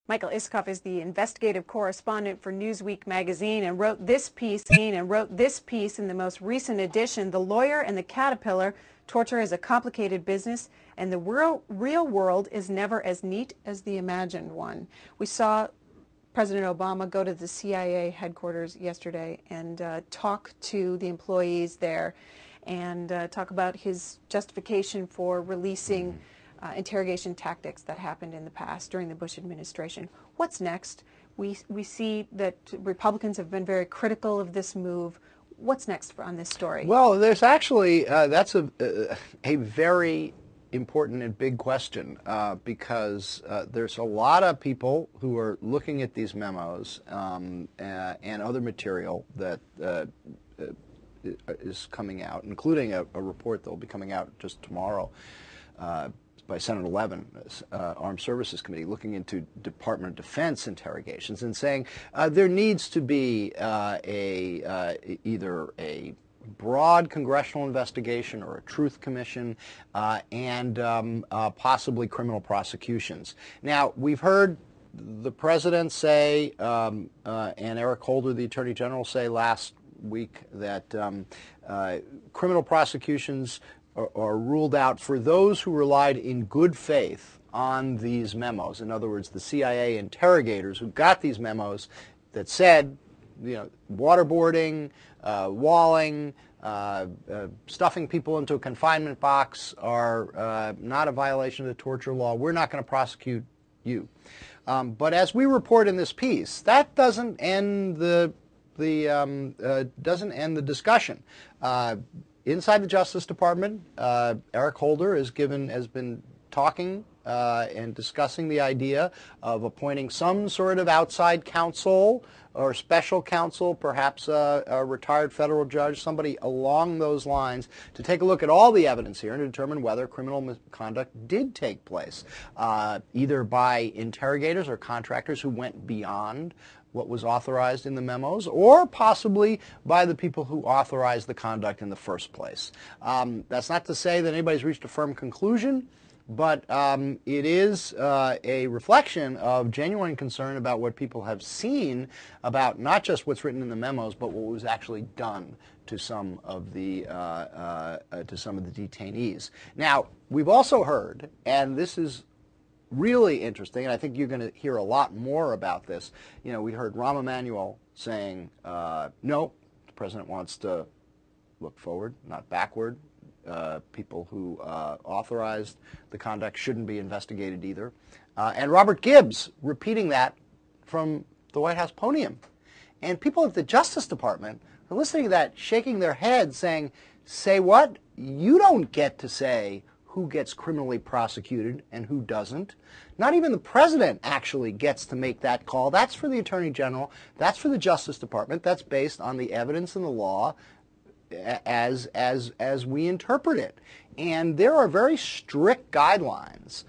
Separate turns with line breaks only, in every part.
Michael+isikoff is the investigative correspondent for Newsweek magazine and wrote this piece in the most recent edition, "The Lawyer and the Caterpillar, Torture is a Complicated Business, and the real world is never as neat as the imagined one." We saw President Obama go to the CIA headquarters yesterday and talk to the employees there and talk about his justification for releasing interrogation tactics that happened in the past during the Bush administration. What's next? We see that Republicans have been very critical of this move. What's next on this story?
Well, there's actually, that's a very important and big question because there's a lot of people who are looking at these memos and other material that is coming out, including a report that will be coming out just tomorrow by Senate 11, Armed Services Committee, looking into Department of Defense interrogations and saying there needs to be either a broad congressional investigation or a truth commission and possibly criminal prosecutions. Now, we've heard the president say and Eric+holder, the Attorney General, say last week that criminal prosecutions are ruled out for those who relied in good faith on these memos. In other words, the CIA interrogators who got these memos that said, you know, waterboarding, walling, stuffing people into a confinement box are not a violation of the torture law. We're not going to prosecute you. But as we report in this piece, that doesn't end the discussion. Inside the Justice Department, Eric+holder has been talking and discussing the idea of appointing some sort of outside counsel or special counsel, perhaps a retired federal judge, somebody along those lines, to take a look at all the evidence here and determine whether criminal misconduct did take place, either by interrogators or contractors who went beyond what was authorized in the memos, or possibly by the people who authorized the conduct in the first place. That's not to say that anybody's reached a firm conclusion, but it is a reflection of genuine concern about what people have seen about not just what's written in the memos, but what was actually done to some of the detainees. Now, we've also heard, and this is really interesting, and I think you're going to hear a lot more about this. You know, we heard rahm+emanuel saying, no, the president wants to look forward, not backward. People who authorized the conduct shouldn't be investigated either. And Robert+Gibbs repeating that from the White House podium. And people at the Justice Department are listening to that, shaking their heads, saying, say what? You don't get to say who gets criminally prosecuted and who doesn't. Not even the president actually gets to make that call. That's for the Attorney General. That's for the Justice Department. That's based on the evidence and the law as we interpret it. And there are very strict guidelines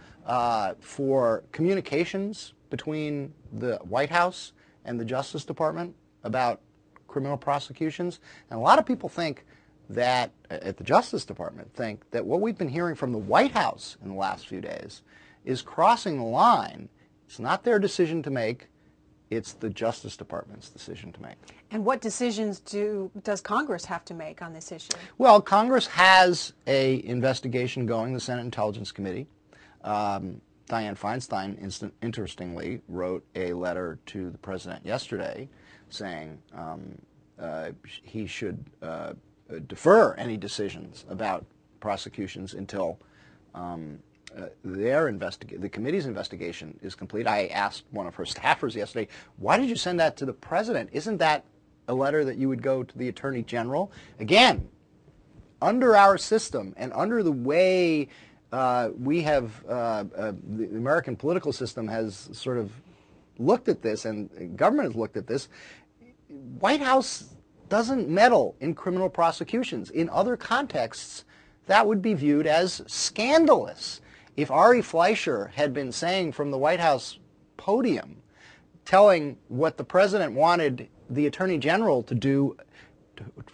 for communications between the White House and the Justice Department about criminal prosecutions. And a lot of people think that, at the Justice Department, think that what we've been hearing from the White House in the last few days is crossing the line. It's not their decision to make. It's the Justice Department's decision to make.
And what decisions does Congress have to make on this issue?
Well, Congress has an investigation going, the Senate Intelligence Committee. Dianne Feinstein, interestingly, wrote a letter to the president yesterday saying he should defer any decisions about prosecutions until the committee's investigation is complete. I asked one of her staffers yesterday, why did you send that to the president? Isn't that a letter that you would go to the Attorney General? Again, under our system and under the way we have, the American political system has sort of looked at this and government has looked at this, White House doesn't meddle in criminal prosecutions. In other contexts, that would be viewed as scandalous. If Ari Fleischer had been saying from the White House podium, telling what the president wanted the Attorney General to do,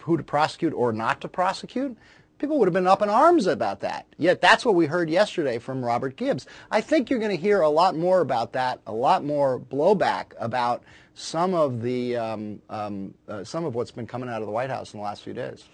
who to prosecute or not to prosecute, people would have been up in arms about that. Yet that's what we heard yesterday from Robert Gibbs. I think you're going to hear a lot more about that, a lot more blowback about some of the some of what's been coming out of the White House in the last few days.